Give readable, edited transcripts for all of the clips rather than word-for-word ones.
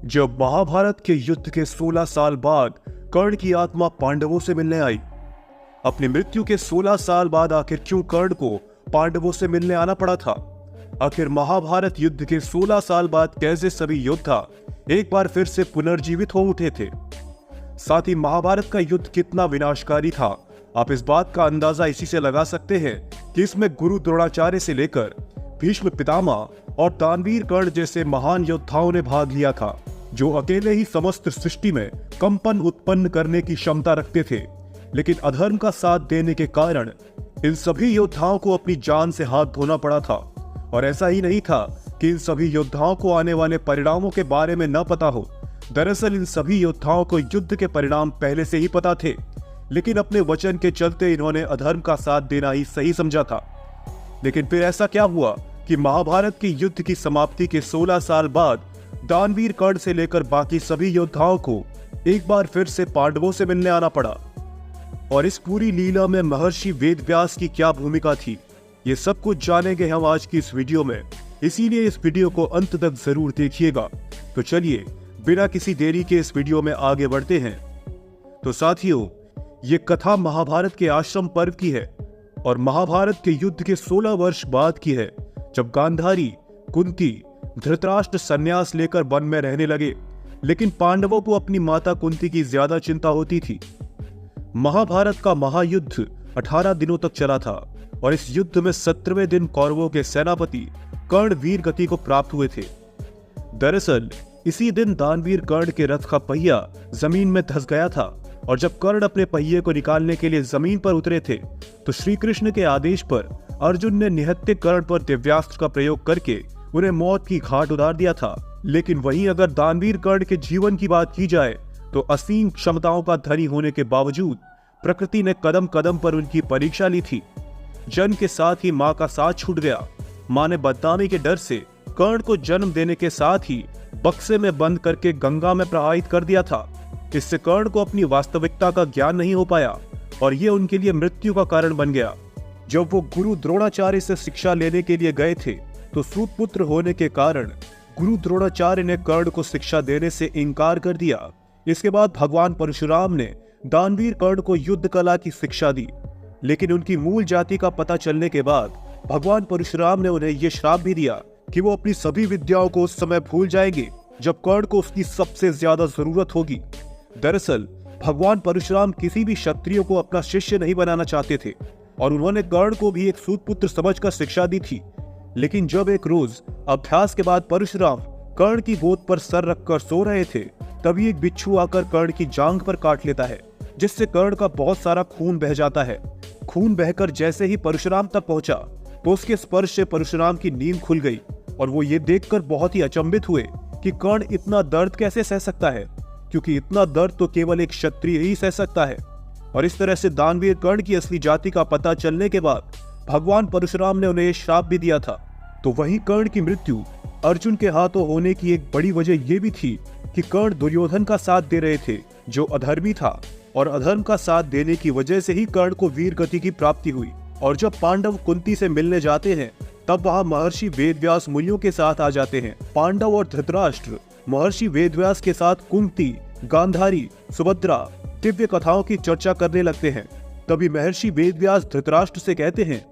जब महाभारत के युद्ध के 16 साल बाद कर्ण की आत्मा पांडवों से मिलने आई। अपनी मृत्यु के 16 साल बाद आखिर क्यों कर्ण को पांडवों से मिलने आना पड़ा था? आखिर महाभारत युद्ध के 16 साल बाद कैसे सभी योद्धा एक बार फिर से पुनर्जीवित हो उठे थे? साथ ही महाभारत का युद्ध कितना विनाशकारी था, आप इस बात का अंदाजा इसी से लगा सकते हैं कि इसमें गुरु द्रोणाचार्य से लेकर भीष्म पितामह और दानवीर कर्ण जैसे महान योद्धाओं ने भाग लिया था, जो अकेले ही समस्त सृष्टि में कंपन उत्पन्न करने की क्षमता रखते थे। लेकिन अधर्म का साथ देने के कारण इन सभी योद्धाओं को अपनी जान से हाथ धोना पड़ा था। और ऐसा ही नहीं था कि इन सभी योद्धाओं को आने वाले परिणामों के बारे में न पता हो। दरअसल इन सभी योद्धाओं को युद्ध के परिणाम पहले से ही पता थे, लेकिन अपने वचन के चलते इन्होंने अधर्म का साथ देना ही सही समझा था। लेकिन फिर ऐसा क्या हुआ कि महाभारत के युद्ध की समाप्ति के 16 साल बाद दानवीर कर्ण से लेकर बाकी सभी योद्धाओं को एक बार फिर से पांडवों से मिलने आना पड़ा। और इस पूरी लीला में महर्षि वेदव्यास की क्या भूमिका थी, ये सब कुछ जानेंगे हम आज की इस वीडियो में। इसीलिए इस वीडियो को अंत तक जरूर देखिएगा। तो चलिए बिना किसी देरी के इस वीडियो में आगे बढ़ते हैं। तो साथियों, ये कथा महाभारत के आश्रम पर्व की है और महाभारत के युद्ध के 16 वर्ष बाद की है, जब गांधारी, कुंती, धृतराष्ट्र संन्यास लेकर वन में रहने लगे। लेकिन पांडवों को अपनी माता कुंती की ज्यादा चिंता होती थी। महाभारत का महायुद्ध 18 दिनों तक चला था और इस युद्ध में 17वें दिन कौरवों के सेनापति कर्ण वीर गति को प्राप्त हुए थे। दरअसल इसी दिन दानवीर कर्ण के रथ का पहिया जमीन में धंस गया था और जब कर्ण अपने पहिए को निकालने के लिए जमीन पर उतरे थे तो श्री कृष्ण के आदेश पर अर्जुन ने निहत्थे कर्ण पर दिव्यास्त्र का प्रयोग करके उन्हें मौत की घाट उतार दिया था। लेकिन वहीं अगर दानवीर कर्ण के जीवन की बात की जाए तो असीम क्षमताओं का धनी होने के बावजूद प्रकृति ने कदम कदम पर उनकी परीक्षा ली थी। जन्म के साथ ही मां का साथ छूट गया। मां ने बदनामी के डर से कर्ण को जन्म देने के साथ ही बक्से में बंद करके गंगा में प्रवाहित कर दिया था। इससे कर्ण को अपनी वास्तविकता का ज्ञान नहीं हो पाया और ये उनके लिए मृत्यु का कारण बन गया। जब वो गुरु द्रोणाचार्य से शिक्षा लेने के लिए गए थे तो सूतपुत्र होने के कारण गुरु द्रोणाचार्य ने कर्ण को शिक्षा देने से इनकार कर दिया। इसके बाद भगवान परशुराम ने दानवीर कर्ण को युद्ध कला की शिक्षा दी। लेकिन उनकी मूल जाति का पता चलने के बाद भगवान परशुराम ने उन्हें यह श्राप भी दिया कि वो अपनी सभी विद्याओं को उस समय भूल जाएंगे जब कर्ण को उसकी सबसे ज्यादा जरूरत होगी। दरअसल भगवान परशुराम किसी भी क्षत्रिय को अपना शिष्य नहीं बनाना चाहते थे और उन्होंने कर्ण को भी एक सूतपुत्र समझकर शिक्षा दी थी। लेकिन जब एक रोज अभ्यास के बाद परशुराम कर्ण की गोद पर सर रखकर सो रहे थे, तभी एक बिच्छू आकर कर्ण की जांघ पर काट लेता है, जिससे कर्ण का बहुत सारा खून बह जाता है। खून बहकर जैसे ही परशुराम तक पहुंचा तो उसके स्पर्श से परशुराम की नींद खुल गई और वो ये देखकर बहुत ही अचंभित हुए कि कर्ण इतना दर्द कैसे सह सकता है, क्योंकि इतना दर्द तो केवल एक क्षत्रिय ही सह सकता है। और इस तरह से दानवीर कर्ण की असली जाति का पता चलने के बाद भगवान परशुराम ने उन्हें श्राप भी दिया था। तो वहीं कर्ण की मृत्यु अर्जुन के हाथों होने की एक बड़ी वजह यह भी थी कि कर्ण दुर्योधन का साथ दे रहे थे, जो अधर्मी था, और अधर्म का साथ देने की वजह से ही कर्ण को वीर गति की प्राप्ति हुई। और जब पांडव कुंती से मिलने जाते हैं तब वहां महर्षि वेदव्यास मुनियों के साथ आ जाते हैं। पांडव और धृतराष्ट्र महर्षि वेदव्यास के साथ कुंती, गांधारी, सुभद्रा दिव्य कथाओं की चर्चा करने लगते हैं। तभी महर्षि वेदव्यास धृतराष्ट्र से कहते हैं,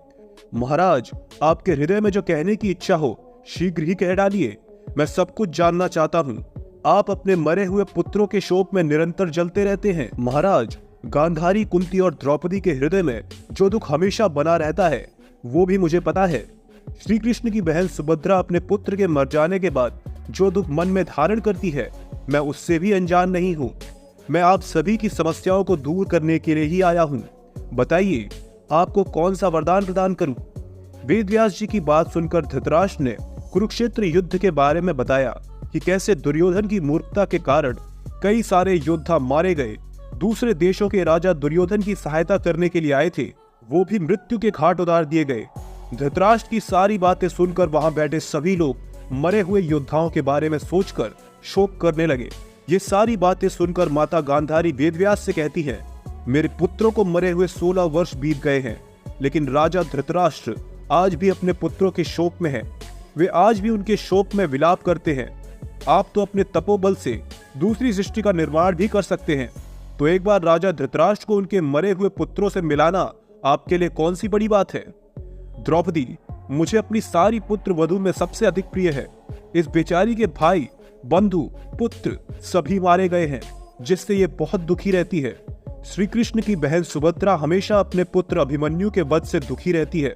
महाराज, आपके हृदय में जो कहने की इच्छा हो शीघ्र ही कह डालिए, मैं सब कुछ जानना चाहता हूँ। आप अपने मरे हुए पुत्रों के शोक में निरंतर जलते रहते हैं। महाराज, गांधारी, कुंती और द्रौपदी के हृदय में जो दुख हमेशा बना रहता है वो भी मुझे पता है। श्री कृष्ण की बहन सुभद्रा अपने पुत्र के मर जाने के बाद जो दुख मन में धारण करती है, मैं उससे भी अनजान नहीं हूँ। मैं आप सभी की समस्याओं को दूर करने के लिए ही आया हूँ। बताइए, आपको कौन सा वरदान प्रदान करूं? वेदव्यास जी की बात सुनकर धृतराष्ट्र ने कुरुक्षेत्र युद्ध के बारे में बताया कि कैसे दुर्योधन की मूर्खता के कारण कई सारे योद्धा मारे गए। दूसरे देशों के राजा दुर्योधन की सहायता करने के लिए आए थे, वो भी मृत्यु के घाट उतार दिए गए। धृतराष्ट्र की सारी बातें सुनकर वहां बैठे सभी लोग मरे हुए योद्धाओं के बारे में सोचकर शोक करने लगे। ये सारी बातें सुनकर माता गांधारी वेदव्यास से कहती है, मेरे पुत्रों को मरे हुए 16 वर्ष बीत गए हैं, लेकिन राजा धृतराष्ट्र आज भी अपने पुत्रों के शोक में है। वे आज भी उनके शोक में विलाप करते हैं। आप तो अपने तपोबल से दूसरी सृष्टि का निर्माण भी कर सकते हैं, तो एक बार राजा धृतराष्ट्र को उनके मरे हुए पुत्रों से मिलाना आपके लिए कौन सी बड़ी बात है? द्रौपदी, मुझे अपनी सारी पुत्र वधु में सबसे अधिक प्रिय है। इस बेचारी के भाई, बंधु, पुत्र सभी मारे गए हैं, जिससे ये बहुत दुखी रहती है। श्री कृष्ण की बहन सुभद्रा हमेशा अपने पुत्र अभिमन्यु के वध से दुखी रहती है।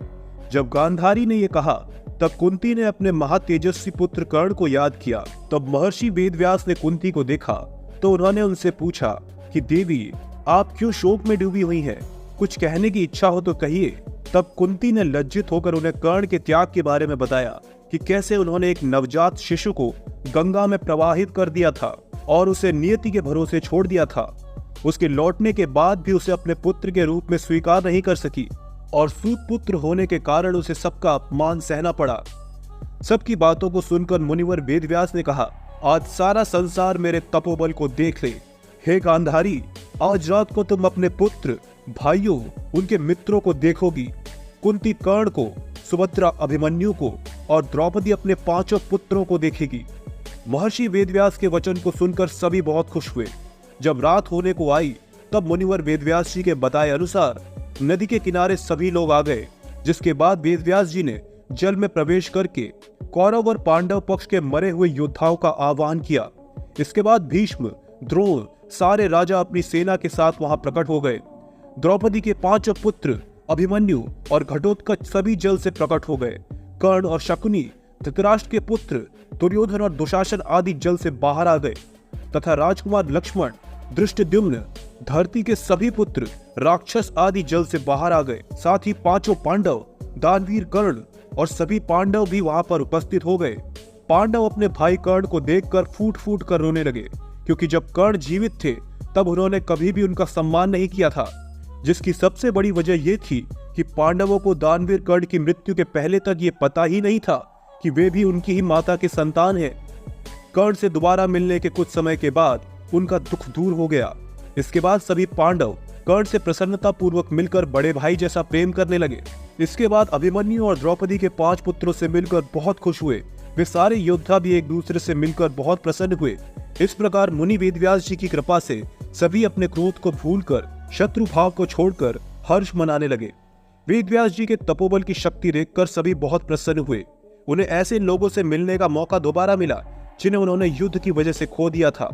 जब गांधारी ने यह कहा, तब कुंती ने अपने महातेजस्वी पुत्र कर्ण को याद किया। तब महर्षि वेदव्यास ने कुंती को देखा तो उन्होंने उनसे पूछा कि देवी, आप क्यों शोक में डूबी हुई हैं? कुछ कहने की इच्छा हो तो कहिए। तब कुंती ने लज्जित होकर उन्हें कर्ण के त्याग के बारे में बताया कि कैसे उन्होंने एक नवजात शिशु को गंगा में प्रवाहित कर दिया था और उसे नियति के भरोसे छोड़ दिया था। उसके लौटने के बाद भी उसे अपने पुत्र के रूप में स्वीकार नहीं कर सकी और सूत पुत्र होने के कारण उसे सबका अपमान सहना पड़ा। सबकी बातों को सुनकर मुनिवर वेदव्यास ने कहा, आज सारा संसार मेरे तपोबल को देख ले। हे गांधारी, आज रात को तुम अपने पुत्र, भाइयों, उनके मित्रों को देखोगी। कुंती कर्ण को, सुभद्रा अभिमन्यु को और द्रौपदी अपने 5 पुत्रों को देखेगी। महर्षि वेदव्यास के वचन को सुनकर सभी बहुत खुश हुए। जब रात होने को आई तब मुनिवर वेदव्यास जी के बताए अनुसार नदी के किनारे सभी लोग आ गए, जिसके बाद वेदव्यास जी ने जल में प्रवेश करके कौरव और पांडव पक्ष के मरे हुए योद्धाओं का आह्वान किया। इसके बाद भीष्म, द्रोण, सारे राजा अपनी सेना के साथ वहां प्रकट हो गए। द्रौपदी के 5 पुत्र अभिमन्यु और घटोत्कच सभी जल से प्रकट हो गए। कर्ण और शकुनी, धृतराष्ट्र के पुत्र दुर्योधन और दुशासन आदि जल से बाहर आ गए तथा राजकुमार लक्ष्मण, धृष्टद्युम्न, धरती के सभी पुत्र, राक्षस आदि जल से बाहर आ गए। साथ ही 5 पांडव, दानवीर कर्ण और सभी पांडव भी वहां पर उपस्थित हो गए। पांडव अपने भाई कर्ण को देखकर फूट फूट कर रोने लगे, क्योंकि जब कर्ण जीवित थे तब उन्होंने कभी भी उनका सम्मान नहीं किया था, जिसकी सबसे बड़ी वजह यह थी कि पांडवों को दानवीर कर्ण की मृत्यु के पहले तक ये पता ही नहीं था कि वे भी उनकी ही माता के संतान हैं। कर्ण से दोबारा मिलने के कुछ समय के बाद उनका दुख दूर हो गया। इसके बाद सभी पांडव कर्ण से प्रसन्नता पूर्वक मिलकर बड़े भाई जैसा प्रेम करने लगे। इसके बाद अभिमन्यु और द्रौपदी के 5 पुत्रों से मिलकर बहुत खुश हुए। वे सारे योद्धा भी एक दूसरे से मिलकर बहुत प्रसन्न हुए। इस प्रकार मुनि वेदव्यास जी की कृपा से सभी अपने क्रोध को भूलकर, शत्रु भाव को छोड़कर हर्ष मनाने लगे। वेदव्यास जी के तपोबल की शक्ति देखकर सभी बहुत प्रसन्न हुए। उन्हें ऐसे लोगों से मिलने का मौका दोबारा मिला जिन्हें उन्होंने युद्ध की वजह से खो दिया था।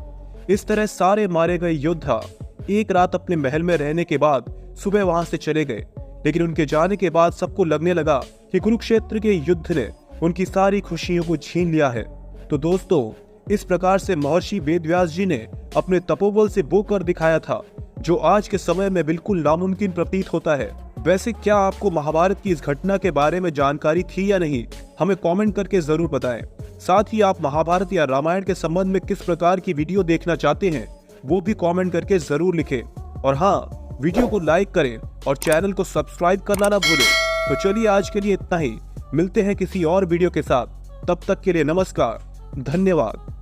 इस तरह सारे मारे गए योद्धा एक रात अपने महल में रहने के बाद सुबह वहां से चले गए। लेकिन उनके जाने के बाद सबको लगने लगा कि कुरुक्षेत्र के युद्ध ने उनकी सारी खुशियों को छीन लिया है। तो दोस्तों, इस प्रकार से महर्षि वेदव्यास जी ने अपने तपोबल से वो कर दिखाया था जो आज के समय में बिल्कुल नामुमकिन प्रतीत होता है। वैसे क्या आपको महाभारत की इस घटना के बारे में जानकारी थी या नहीं, हमें कमेंट करके जरूर बताएं। साथ ही आप महाभारत या रामायण के संबंध में किस प्रकार की वीडियो देखना चाहते हैं वो भी कमेंट करके जरूर लिखें। और हाँ, वीडियो को लाइक करें और चैनल को सब्सक्राइब करना ना भूलें। तो चलिए आज के लिए इतना ही, मिलते हैं किसी और वीडियो के साथ। तब तक के लिए नमस्कार, धन्यवाद।